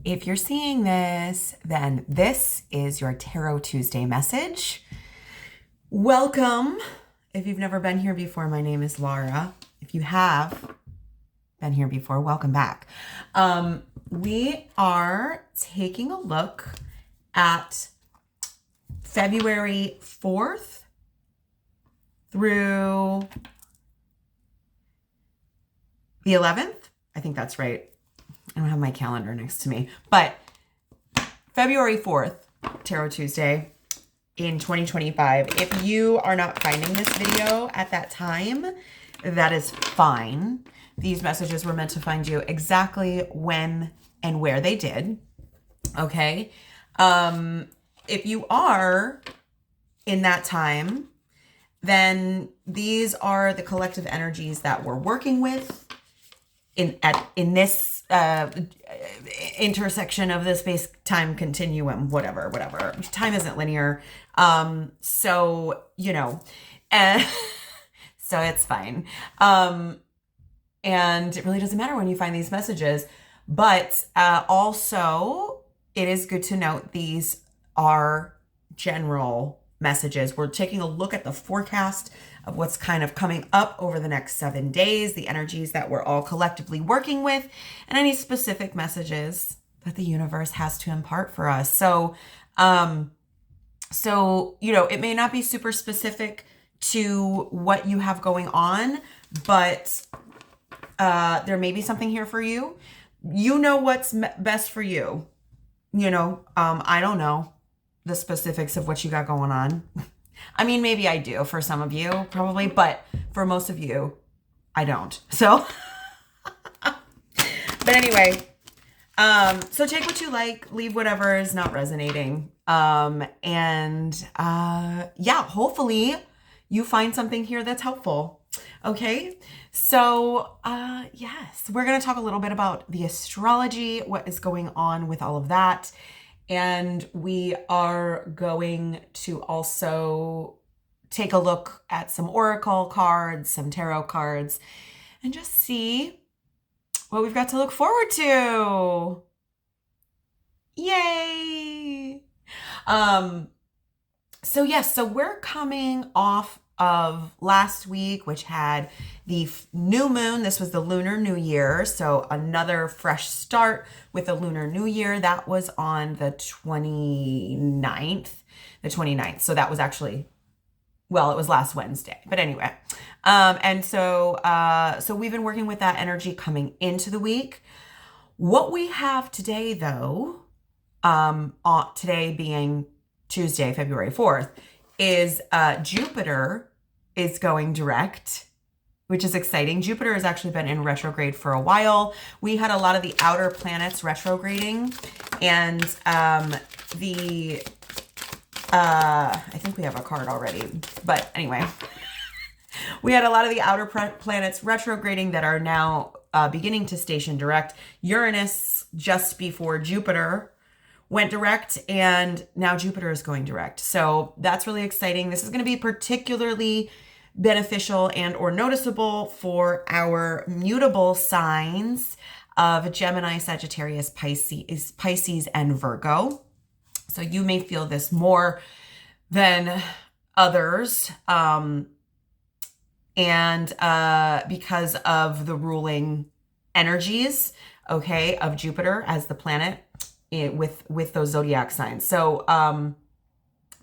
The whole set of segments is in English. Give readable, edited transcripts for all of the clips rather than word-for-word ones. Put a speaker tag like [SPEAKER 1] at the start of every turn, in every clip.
[SPEAKER 1] If you're seeing this, then this is your Tarot Tuesday message. Welcome. If you've never been here before, my name is Lara. If you have been here before, welcome back. We are taking a look at February 4th through the 11th. I think that's right. I don't have my calendar next to me, but February 4th, Tarot Tuesday in 2025. If you are not finding this video at that time, that is fine. These messages were meant to find you exactly when and where they did. Okay. If you are in that time, then these are the collective energies that we're working with in this intersection of the space-time continuum, whatever. Time isn't linear. So, so it's fine. And it really doesn't matter when you find these messages, but also it is good to note these are general messages. We're taking a look at the forecast of what's kind of coming up over the next 7 days, the energies that we're all collectively working with, and any specific messages that the universe has to impart for us. So, it may not be super specific to what you have going on, but there may be something here for you. You know what's best for you. I don't know the specifics of what you got going on. I mean, maybe I do for some of you, probably, but for most of you, I don't. So, but anyway, so take what you like, leave whatever is not resonating. Hopefully you find something here that's helpful. Okay. So, yes, we're going to talk a little bit about the astrology, what is going on with all of that. And we are going to also take a look at some oracle cards, some tarot cards, and just see what we've got to look forward to. Yay! So we're coming off of last week, which had the new moon. This was the Lunar New Year. So another fresh start with the Lunar New Year. That was on the 29th. So that was actually, it was last Wednesday. But anyway. So we've been working with that energy coming into the week. What we have today, though, today being Tuesday, February 4th, is Jupiter is going direct, which is exciting. Jupiter has actually been in retrograde for a while. We had a lot of the outer planets retrograding, and I think we have a card already, but anyway, we had a lot of the outer planets retrograding that are now beginning to station direct. Uranus just before Jupiter went direct, and now Jupiter is going direct. So that's really exciting. This is going to be particularly beneficial and or noticeable for our mutable signs of Gemini, Sagittarius, Pisces, and Virgo. So you may feel this more than others, because of the ruling energies, of Jupiter as the planet with those zodiac signs. So,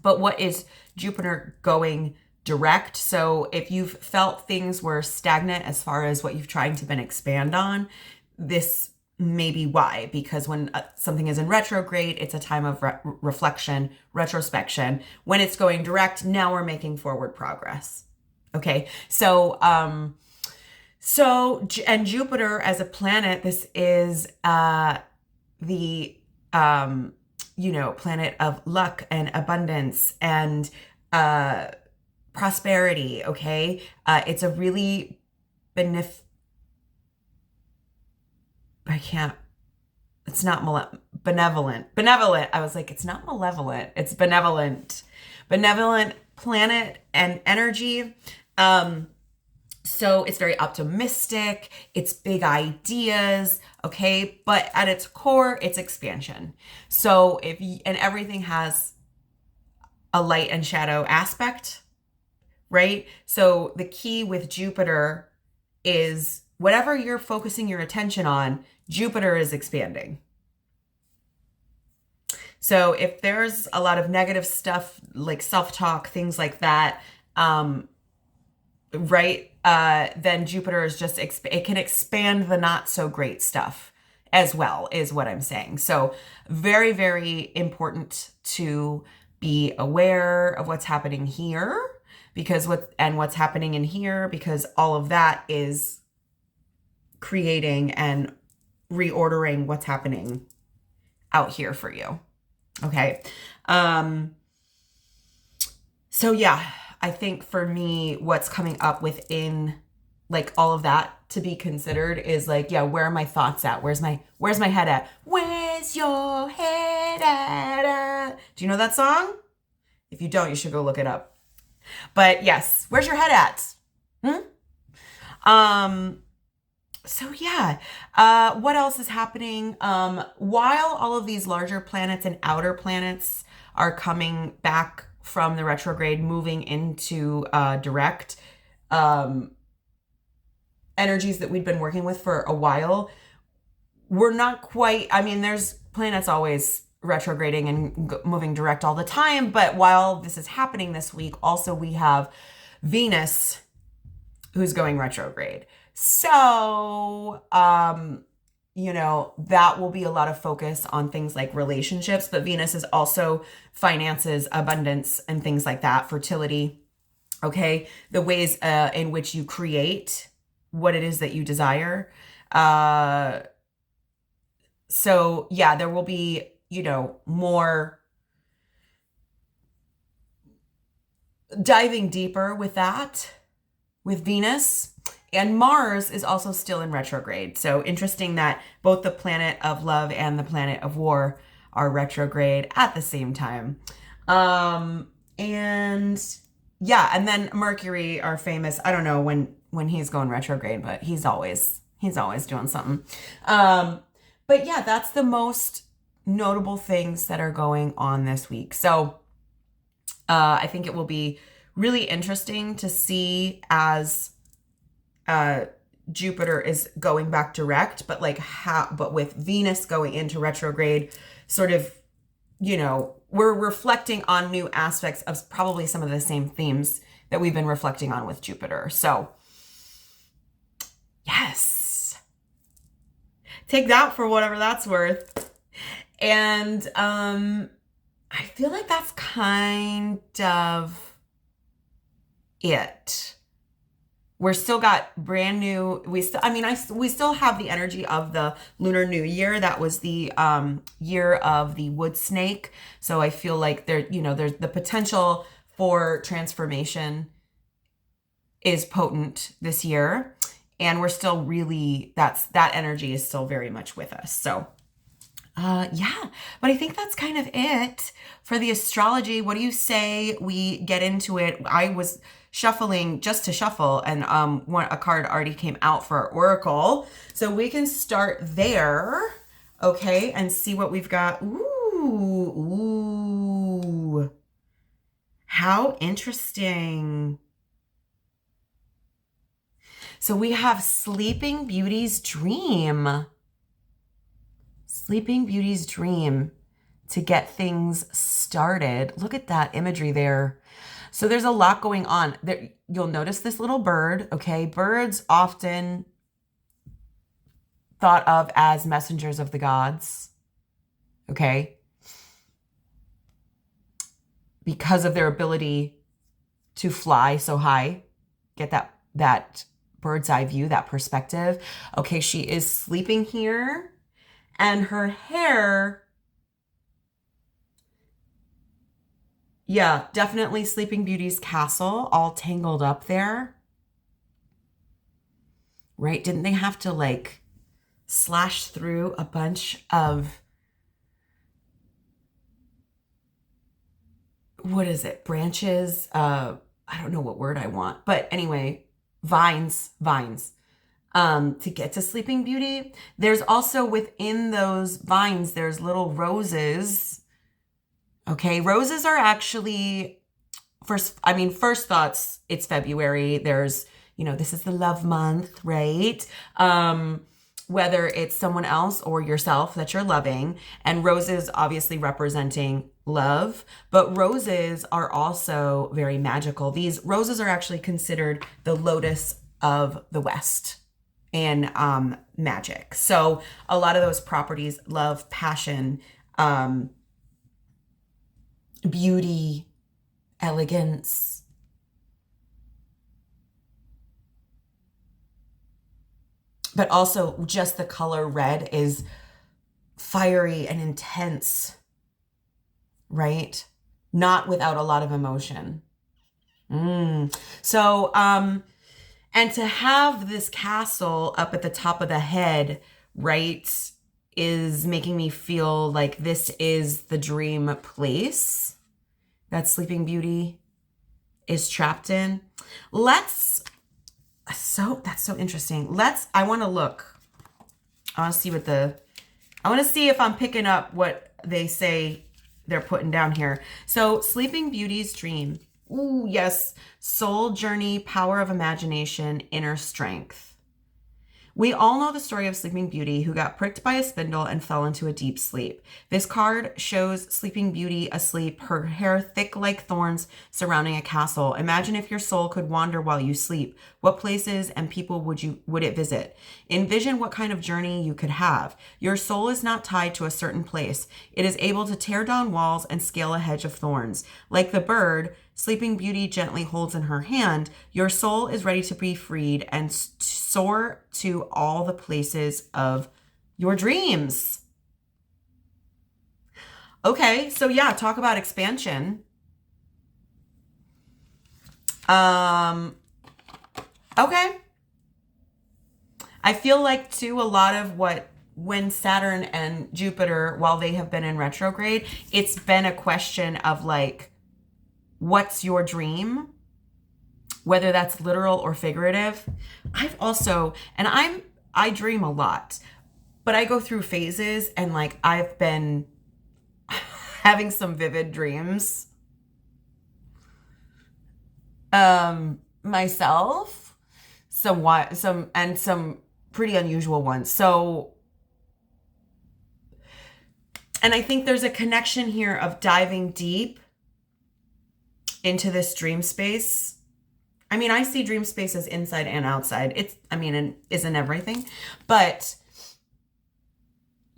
[SPEAKER 1] but what is Jupiter going direct? So if you've felt things were stagnant as far as what you've tried to expand on, this may be why, because when something is in retrograde, it's a time of reflection, retrospection. When it's going direct, now we're making forward progress. Okay. And Jupiter as a planet, this is, the planet of luck and abundance and prosperity. Okay. It's a really it's not benevolent. I was like, it's not malevolent. It's benevolent planet and energy. So it's very optimistic, it's big ideas, okay? But at its core, it's expansion. So and everything has a light and shadow aspect, right? So the key with Jupiter is whatever you're focusing your attention on, Jupiter is expanding. So if there's a lot of negative stuff like self-talk, things like that, right? Then Jupiter is just, it can expand the not so great stuff as well, is what I'm saying. So very, very important to be aware of what's happening here, because what's happening in here, because all of that is creating and reordering what's happening out here for you. Okay. So yeah, I think for me, what's coming up within like all of that to be considered is like, yeah, where are my thoughts at? Where's my head at? Where's your head at? Do you know that song? If you don't, you should go look it up. But yes, where's your head at? So yeah, what else is happening? While all of these larger planets and outer planets are coming back from the retrograde, moving into direct energies that we've been working with for a while, we're not quite, I mean, there's planets always retrograding and moving direct all the time, but while this is happening this week, also we have Venus who's going retrograde. So, you know, that will be a lot of focus on things like relationships, but Venus is also finances, abundance, and things like that, fertility, okay? The ways in which you create what it is that you desire. So yeah, there will be, you know, more diving deeper with that, with Venus. And Mars is also still in retrograde. So interesting that both the planet of love and the planet of war are retrograde at the same time. And yeah, and then Mercury, our famous, I don't know when he's going retrograde, but he's always doing something. But yeah, that's the most notable things that are going on this week. So I think it will be really interesting to see as Jupiter is going back direct, but but with Venus going into retrograde, sort of, you know, we're reflecting on new aspects of probably some of the same themes that we've been reflecting on with Jupiter. So yes, take that for whatever that's worth. And I feel like that's kind of it. We're still got brand new, we still have the energy of the Lunar New Year. That was the year of the wood snake. So I feel like there's the potential for transformation is potent this year. And we're still really, that energy is still very much with us. So yeah, but I think that's kind of it for the astrology. What do you say we get into it? I was shuffling just to shuffle, and a card already came out for our oracle, so we can start there, okay, and see what we've got. Ooh, how interesting. So we have Sleeping Beauty's Dream. Sleeping Beauty's Dream to get things started. Look at that imagery there. So there's a lot going on. There, you'll notice this little bird, okay? Birds often thought of as messengers of the gods, okay? Because of their ability to fly so high, get that bird's eye view, that perspective. Okay, she is sleeping here, and her hair, yeah, definitely Sleeping Beauty's castle, all tangled up there. Right? Didn't they have to like slash through a bunch of, what is it, branches? I don't know what word I want, but anyway, vines, to get to Sleeping Beauty. There's also within those vines, there's little roses. Okay, roses are actually, first thoughts, it's February. There's, this is the love month, right? Whether it's someone else or yourself that you're loving, and roses obviously representing love, but roses are also very magical. These roses are actually considered the lotus of the West in magic. So a lot of those properties, love, passion, beauty, elegance, but also just the color red is fiery and intense, right? Not without a lot of emotion. So, and to have this castle up at the top of the head, right, is making me feel like this is the dream place that Sleeping Beauty is trapped in. That's so interesting. I want to look. I want to see if I'm picking up what they say they're putting down here. So Sleeping Beauty's dream. Ooh, yes. Soul journey, power of imagination, inner strength. We all know the story of Sleeping Beauty, who got pricked by a spindle and fell into a deep sleep. This card shows Sleeping Beauty asleep, her hair thick like thorns surrounding a castle. Imagine if your soul could wander while you sleep. What places and people would it visit? Envision what kind of journey you could have. Your soul is not tied to a certain place. It is able to tear down walls and scale a hedge of thorns. Like the bird Sleeping Beauty gently holds in her hand, your soul is ready to be freed and soar to all the places of your dreams. Okay, so yeah, talk about expansion. Okay. I feel like too, a lot of when Saturn and Jupiter, while they have been in retrograde, it's been a question of like, what's your dream? Whether that's literal or figurative. I've also, and I dream a lot, but I go through phases, and like I've been having some vivid dreams myself, some pretty unusual ones. So, and I think there's a connection here of diving deep into this dream space. I mean, I see dream space as inside and outside. It isn't everything, but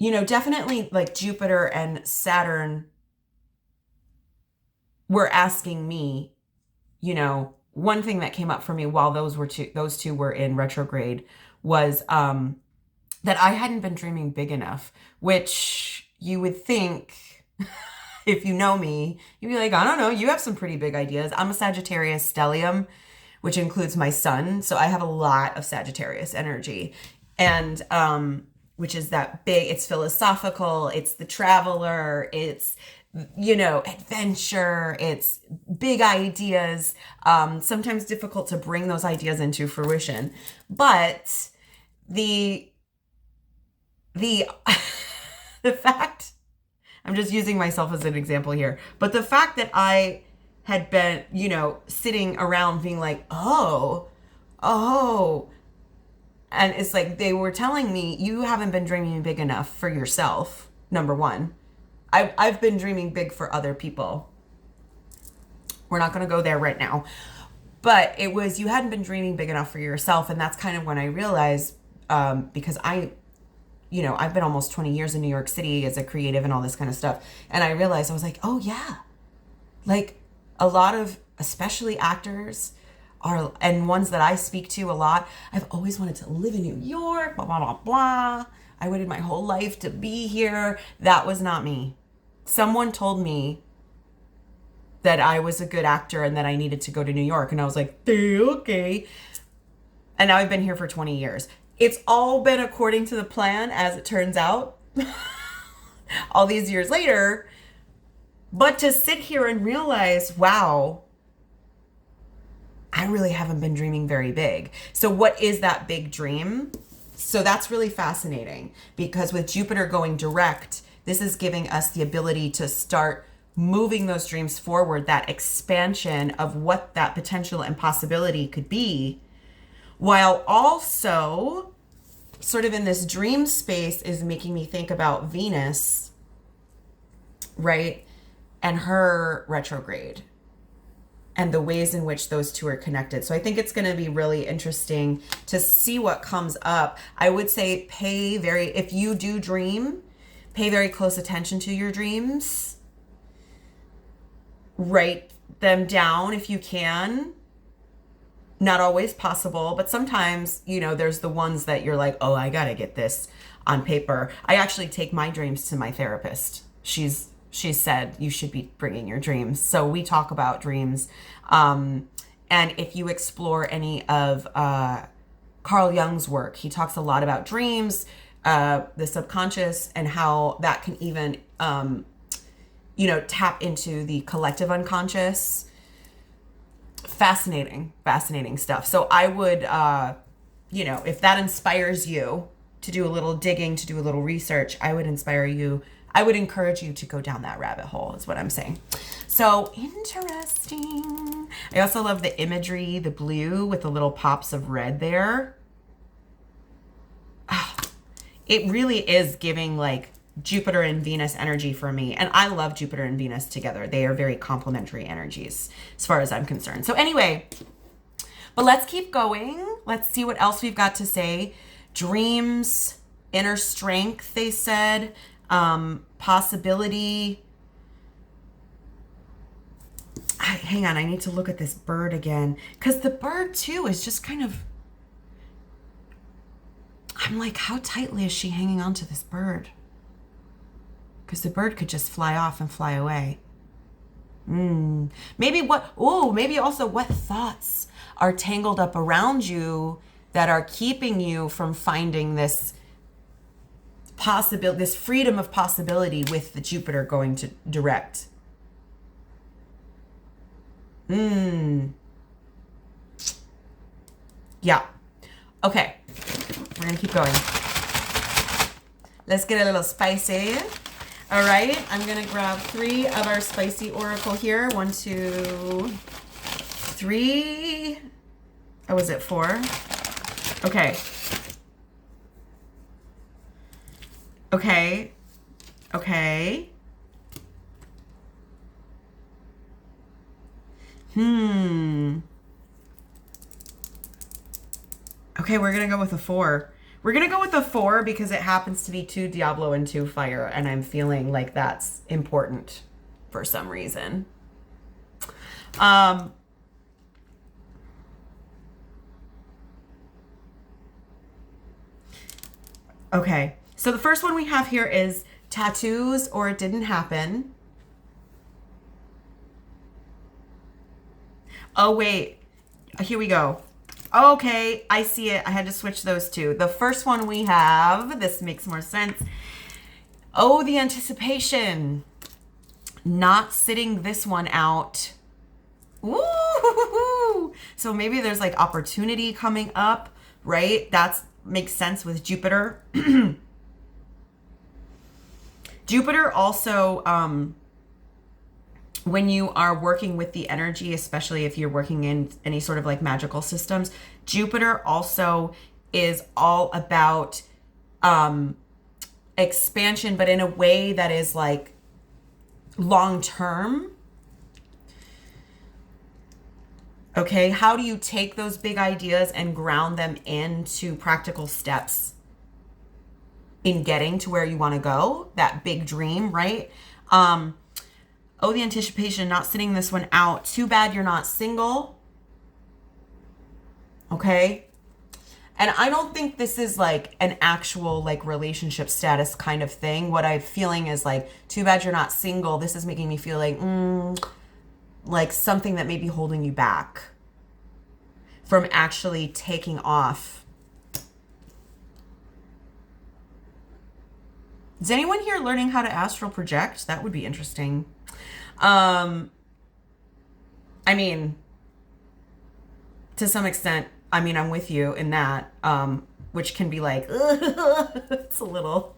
[SPEAKER 1] definitely like Jupiter and Saturn were asking me, one thing that came up for me while those two were in retrograde was that I hadn't been dreaming big enough, which you would think if you know me, you'd be like, I don't know, you have some pretty big ideas. I'm a Sagittarius stellium, which includes my sun. So I have a lot of Sagittarius energy. And which is that big, it's philosophical, it's the traveler, it's, adventure, it's big ideas, sometimes difficult to bring those ideas into fruition. But the fact, I'm just using myself as an example here, but the fact that I had been, sitting around being like, oh, and it's like they were telling me, you haven't been dreaming big enough for yourself, number one. I've been dreaming big for other people. We're not going to go there right now. But it was, you hadn't been dreaming big enough for yourself. And that's kind of when I realized, because I've been almost 20 years in New York City as a creative and all this kind of stuff. And I realized, I was like, oh yeah, like a lot of, especially actors and ones that I speak to a lot, I've always wanted to live in New York, blah, blah, blah, blah. I waited my whole life to be here. That was not me. Someone told me that I was a good actor and that I needed to go to New York. And I was like, okay. And now I've been here for 20 years. It's all been according to the plan, as it turns out, all these years later. But to sit here and realize, wow, I really haven't been dreaming very big. So what is that big dream? So that's really fascinating, because with Jupiter going direct, this is giving us the ability to start moving those dreams forward, that expansion of what that potential and possibility could be, while also sort of in this dream space is making me think about Venus, right? And her retrograde and the ways in which those two are connected. So I think it's going to be really interesting to see what comes up. I would say if you do dream, pay very close attention to your dreams. Write them down if you can. Not always possible, but sometimes, there's the ones that you're like, oh, I got to get this on paper. I actually take my dreams to my therapist. She said you should be bringing your dreams. So we talk about dreams. And if you explore any of Carl Jung's work, he talks a lot about dreams, the subconscious, and how that can even, tap into the collective unconscious. Fascinating stuff. So I would, if that inspires you to do a little digging, to do a little research, I would encourage you to go down that rabbit hole, is what I'm saying. So interesting. I also love the imagery, the blue with the little pops of red there. It really is giving like Jupiter and Venus energy for me. And I love Jupiter and Venus together. They are very complementary energies as far as I'm concerned. So anyway, but let's keep going. Let's see what else we've got to say. Dreams, inner strength, they said, possibility. Hang on, I need to look at this bird again, because the bird too is just kind of, I'm like, how tightly is she hanging on to this bird? Because the bird could just fly off and fly away. Maybe also what thoughts are tangled up around you that are keeping you from finding this possibility, this freedom of possibility with the Jupiter going to direct. Yeah. Okay. We're going to keep going. Let's get a little spicy. All right, I'm going to grab 3 of our spicy oracle here. 1, 2, 3. Oh, was it 4? Okay. Okay. Okay. Okay, we're going to go with a 4. We're going to go with the 4 because it happens to be 2 Diablo and 2 fire. And I'm feeling like that's important for some reason. Okay. So the first one we have here is tattoos or it didn't happen. Oh, wait. Here we go. Okay, I see it. I had to switch those two. The first one we have, this makes more sense. Oh, the anticipation. Not sitting this one out. Ooh. So maybe there's like opportunity coming up, right? That makes sense with Jupiter. Jupiter also, when you are working with the energy, especially if you're working in any sort of like magical systems, Jupiter also is all about expansion, but in a way that is like long term. Okay, how do you take those big ideas and ground them into practical steps in getting to where you want to go? That big dream, right? Oh, the anticipation, not sitting this one out. Too bad you're not single. Okay. And I don't think this is like an actual like relationship status kind of thing. What I'm feeling is like, too bad you're not single. This is making me feel like something that may be holding you back from actually taking off. Is anyone here learning how to astral project? That would be interesting. I mean, to some extent, I mean, I'm with you in that, which can be like, it's a little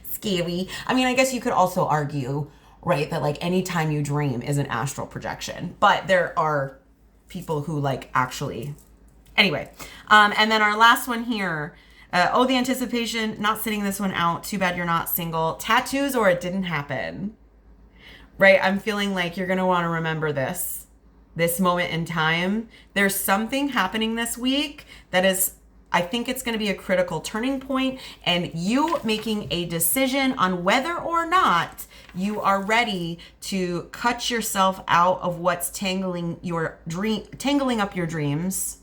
[SPEAKER 1] scary. I mean, I guess you could also argue, right, that like anytime you dream is an astral projection, but there are people who like actually, anyway. And then our last one here, the anticipation, not sitting this one out. Too bad you're not single. Tattoos or it didn't happen, right? I'm feeling like you're going to want to remember this moment in time. There's something happening this week that is, I think it's going to be a critical turning point, and you making a decision on whether or not you are ready to cut yourself out of what's tangling up your dreams,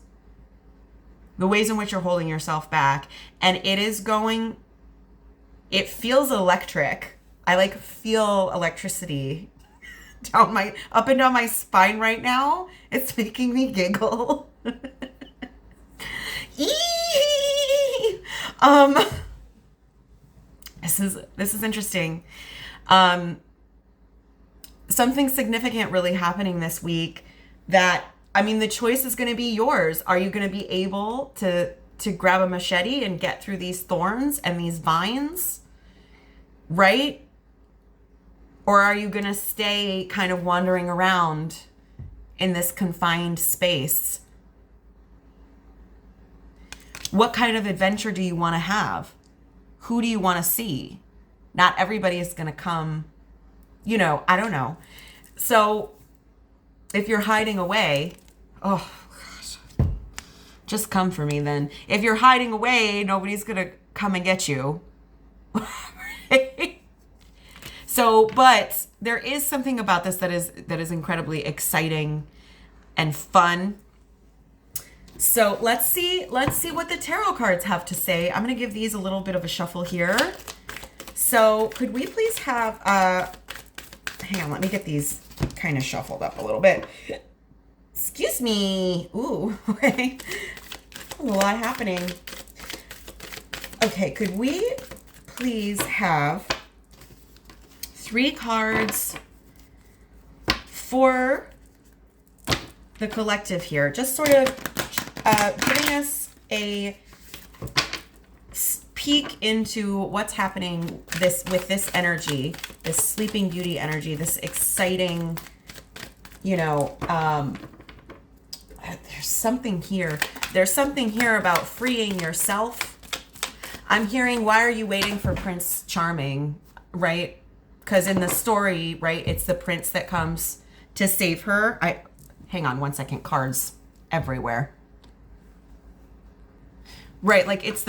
[SPEAKER 1] the ways in which you're holding yourself back. And it feels electric. I like feel electricity up and down my spine right now. It's making me giggle. This is interesting. Something significant really happening this week that, I mean, the choice is going to be yours. Are you going to be able to grab a machete and get through these thorns and these vines, right? Or are you going to stay kind of wandering around in this confined space? What kind of adventure do you want to have? Who do you want to see? Not everybody is going to come, I don't know. So if you're hiding away, oh gosh, just come for me then. If you're hiding away, nobody's going to come and get you. Right? So, but there is something about this that is incredibly exciting and fun. So let's see what the tarot cards have to say. I'm going to give these a little bit of a shuffle here. So could we please have, hang on, let me get these kind of shuffled up a little bit. Excuse me. Ooh, okay. A lot happening. Okay, could we please have 3 cards for the collective here? Just sort of giving us a peek into what's happening with this energy, this Sleeping Beauty energy, this exciting, there's something here. There's something here about freeing yourself. I'm hearing, why are you waiting for Prince Charming, right? Because in the story, right, it's the prince that comes to save her. Hang on one second, cards everywhere. Right, like it's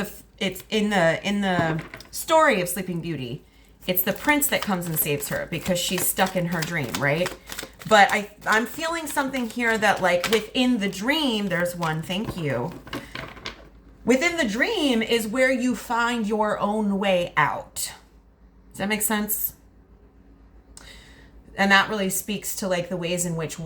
[SPEAKER 1] in the story of Sleeping Beauty, it's the prince that comes and saves her because she's stuck in her dream, right? But I'm feeling something here that, like, within the dream, there's one, thank you. Within the dream is where you find your own way out. Does that make sense? And that really speaks to like the ways in which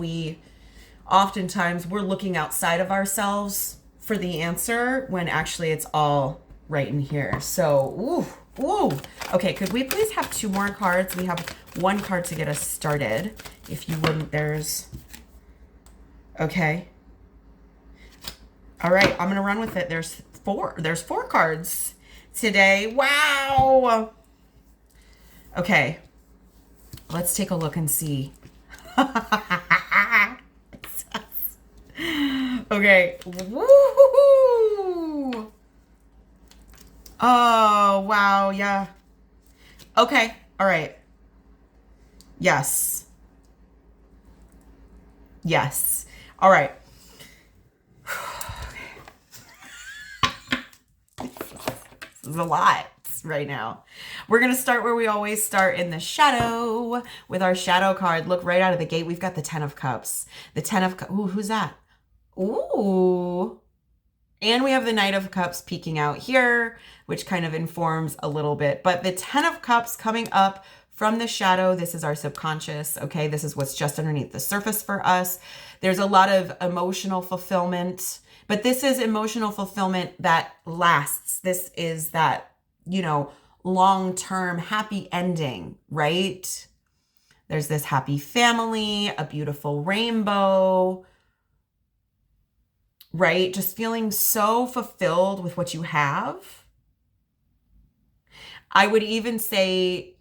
[SPEAKER 1] oftentimes we're looking outside of ourselves for the answer when actually it's all right in here. So, ooh. Okay, could we please have 2 more cards? We have 1 card to get us started. If you wouldn't, okay. All right, I'm going to run with it. There's 4 cards today. Wow. Okay. Let's take a look and see. Okay. Woo! Oh, wow. Yeah. Okay. All right. Yes. All right. This is a lot right now. We're going to start where we always start, in the shadow, with our shadow card. Look, right out of the gate, we've got the 10 of Cups. The 10 of Cups. Ooh, who's that? Ooh. And we have the Knight of Cups peeking out here, which kind of informs a little bit. But the 10 of Cups coming up from the shadow, this is our subconscious, okay? This is what's just underneath the surface for us. There's a lot of emotional fulfillment, but this is emotional fulfillment that lasts. This is that, long-term happy ending, right? There's this happy family, a beautiful rainbow. right? Just feeling so fulfilled with what you have. I would even say,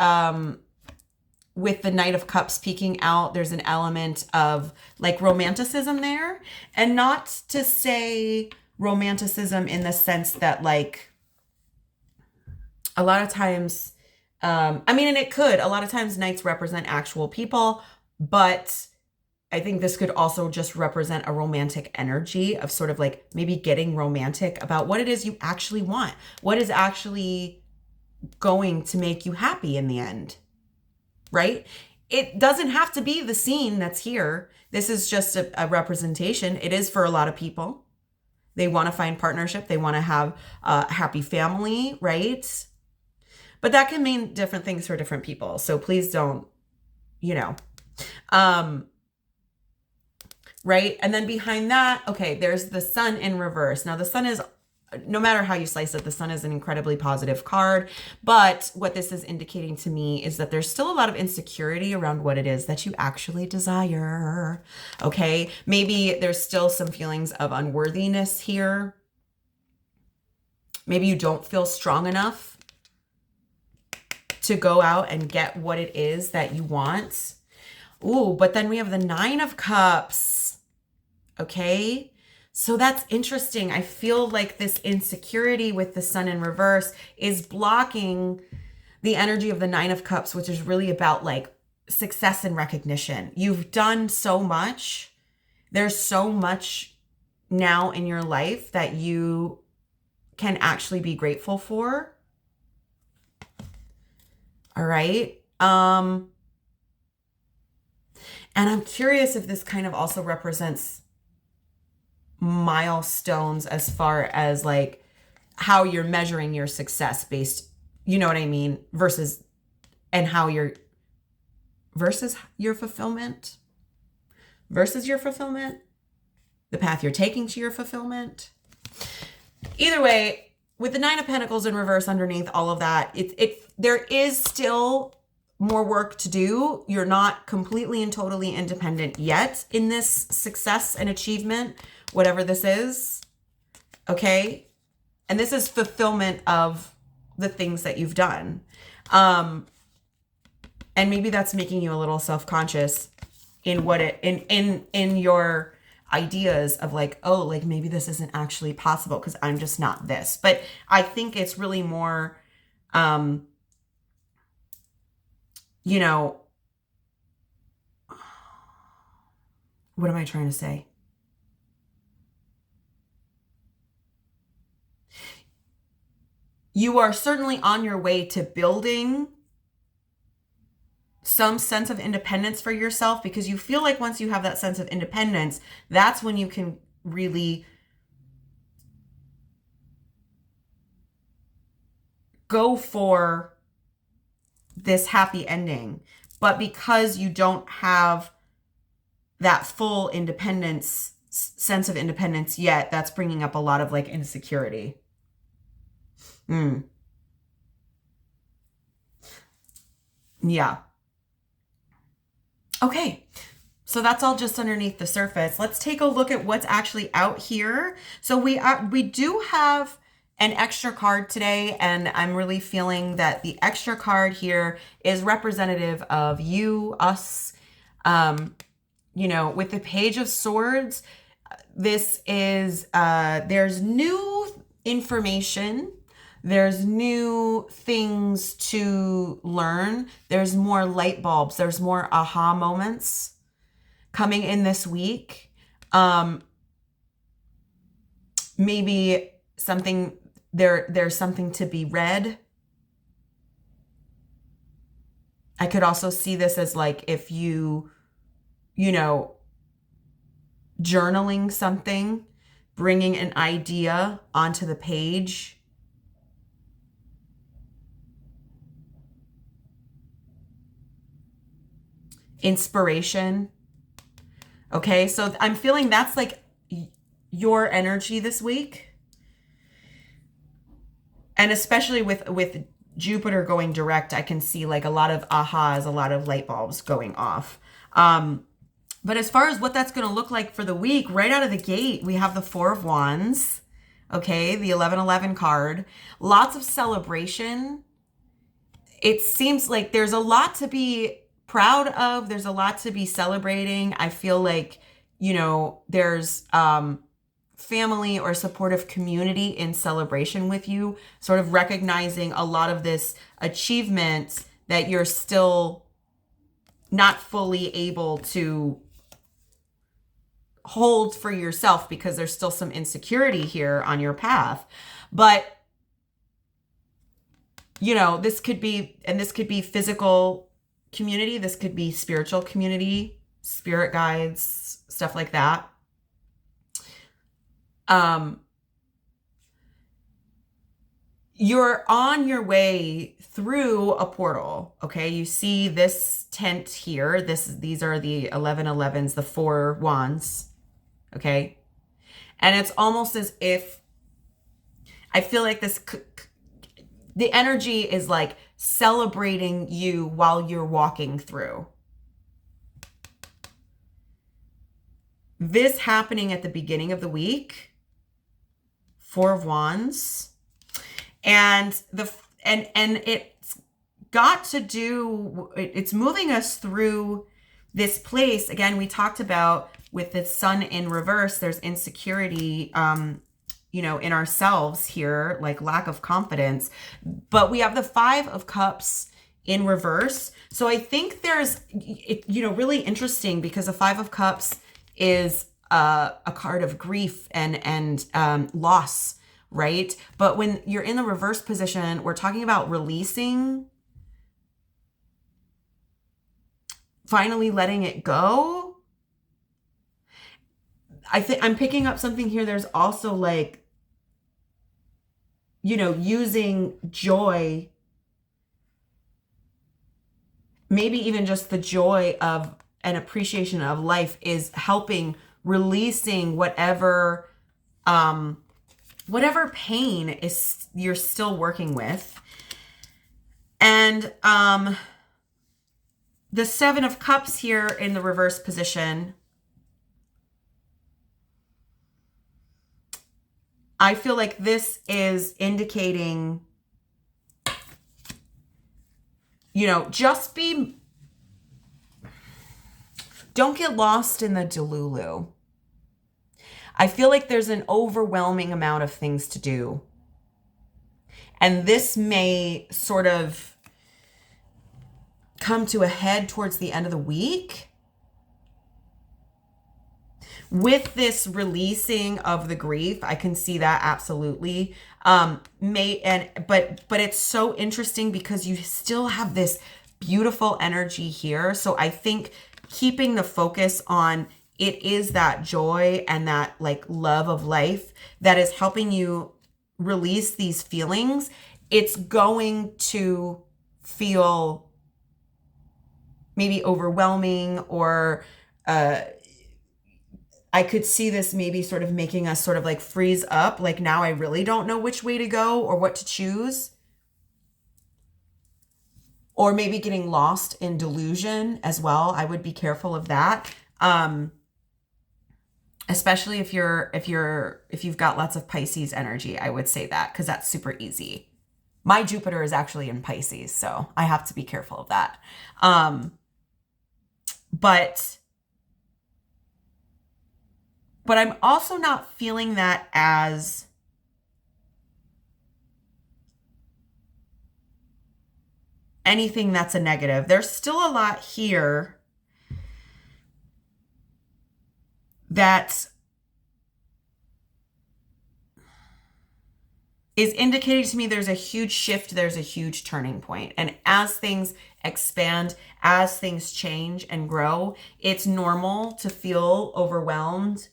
[SPEAKER 1] with the Knight of Cups peeking out, there's an element of like romanticism there. And not to say romanticism in the sense that like a lot of times, and it could, a lot of times knights represent actual people, but I think this could also just represent a romantic energy of sort of like maybe getting romantic about what it is you actually want. What is actually going to make you happy in the end, right? It doesn't have to be the scene that's here. This is just a representation. It is for a lot of people. They want to find partnership. They want to have a happy family, right? But that can mean different things for different people. So please don't, right? And then behind that, okay, there's the sun in reverse. Now the sun is, no matter how you slice it, the sun is an incredibly positive card. But what this is indicating to me is that there's still a lot of insecurity around what it is that you actually desire. Okay. Maybe there's still some feelings of unworthiness here. Maybe you don't feel strong enough to go out and get what it is that you want. Ooh, but then we have the Nine of Cups. Okay. So that's interesting. I feel like this insecurity with the sun in reverse is blocking the energy of the Nine of Cups, which is really about like success and recognition. You've done so much. There's so much now in your life that you can actually be grateful for. All right. And I'm curious if this kind of also represents milestones as far as like how you're measuring your success based, you know what I mean, versus your fulfillment, the path you're taking to your fulfillment. Either way, with the Nine of Pentacles in reverse underneath all of that, there is still more work to do. You're not completely and totally independent yet in this success and achievement, whatever this is. Okay. And this is fulfillment of the things that you've done. And maybe that's making you a little self-conscious in in your ideas of like, oh, like maybe this isn't actually possible because I'm just not this. But I think it's really more, what am I trying to say? You are certainly on your way to building some sense of independence for yourself, because you feel like once you have that sense of independence, that's when you can really go for this happy ending. But because you don't have that full independence, sense of independence yet, that's bringing up a lot of like insecurity. Yeah. Okay. So that's all just underneath the surface. Let's take a look at what's actually out here. So we do have an extra card today, and I'm really feeling that the extra card here is representative of you, us, with the Page of Swords. This is, there's new information. There's new things to learn. There's more light bulbs. There's more aha moments coming in this week. Maybe there's something to be read. I could also see this as like if journaling something, bringing an idea onto the page. Inspiration. Okay, so I'm feeling that's like your energy this week. And especially with Jupiter going direct, I can see like a lot of ahas, a lot of light bulbs going off. But as far as what that's going to look like for the week, right out of the gate, we have the Four of Wands, okay, the 1111 card, lots of celebration. It seems like there's a lot to be proud of. There's a lot to be celebrating. I feel like, there's family or supportive community in celebration with you, sort of recognizing a lot of this achievement that you're still not fully able to hold for yourself because there's still some insecurity here on your path. But this could be physical community, this could be spiritual community, spirit guides, stuff like that. You're on your way through a portal, okay? You see this tent here. These are the 1111s, the Four Wands, okay? And it's almost as if I feel like the energy is like celebrating you while you're walking through. This happening at the beginning of the week, Four of Wands, and it's got to do, it's moving us through this place. Again, we talked about with the sun in reverse, there's insecurity, in ourselves here, like lack of confidence. But we have the Five of Cups in reverse. So I think there's, really interesting because the Five of Cups is a card of grief and loss, right? But when you're in the reverse position, we're talking about releasing, finally letting it go. I think I'm picking up something here. There's also like, using joy, maybe even just the joy of an appreciation of life is helping releasing whatever pain is you're still working with. And the Seven of Cups here in the reverse position, I feel like this is indicating, don't get lost in the delulu. I feel like there's an overwhelming amount of things to do. And this may sort of come to a head towards the end of the week. With this releasing of the grief, I can see that absolutely. But it's so interesting because you still have this beautiful energy here. So I think keeping the focus on it is that joy and that like love of life that is helping you release these feelings. It's going to feel maybe overwhelming or I could see this maybe sort of making us sort of like freeze up. Like now I really don't know which way to go or what to choose. Or maybe getting lost in delusion as well. I would be careful of that. Especially if you've got lots of Pisces energy, I would say that because that's super easy. My Jupiter is actually in Pisces, so I have to be careful of that. But I'm also not feeling that as anything that's a negative. There's still a lot here that is indicating to me there's a huge shift, there's a huge turning point. And as things expand, as things change and grow, it's normal to feel overwhelmed.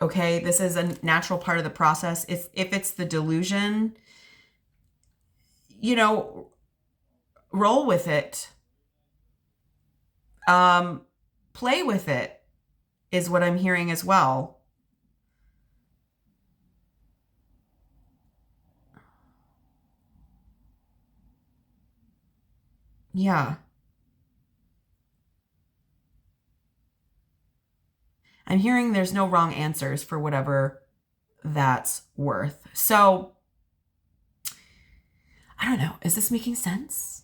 [SPEAKER 1] Okay, this is a natural part of the process. If it's the delusion, roll with it. Play with it is what I'm hearing as well. Yeah. I'm hearing there's no wrong answers for whatever that's worth. So I don't know. Is this making sense?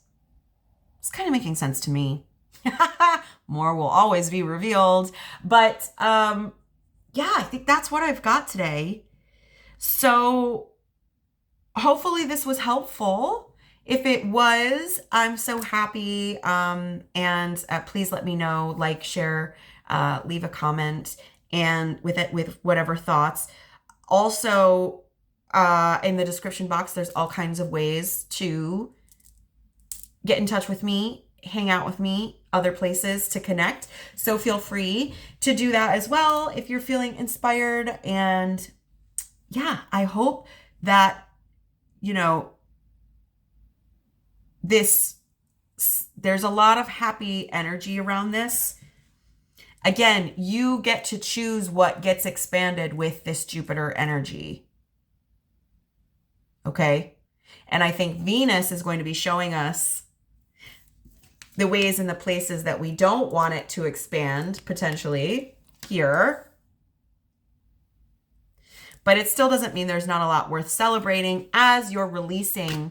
[SPEAKER 1] It's kind of making sense to me. More will always be revealed. But yeah, I think that's what I've got today. So hopefully this was helpful. If it was, I'm so happy. And please let me know, like, share, leave a comment, and with whatever thoughts. Also, in the description box, there's all kinds of ways to get in touch with me, hang out with me, other places to connect. So feel free to do that as well if you're feeling inspired. And yeah, I hope that, you know, there's a lot of happy energy around this. Again, you get to choose what gets expanded with this Jupiter energy. Okay? And I think Venus is going to be showing us the ways and the places that we don't want it to expand, potentially, here. But it still doesn't mean there's not a lot worth celebrating as you're releasing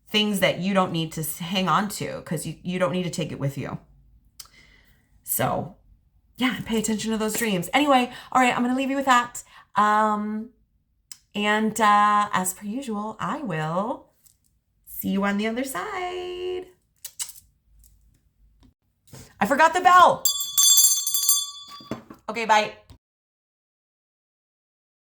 [SPEAKER 1] things that you don't need to hang on to, because you don't need to take it with you. So yeah, pay attention to those dreams. Anyway, all right, I'm going to leave you with that. And as per usual, I will see you on the other side. I forgot the bell. Okay, bye.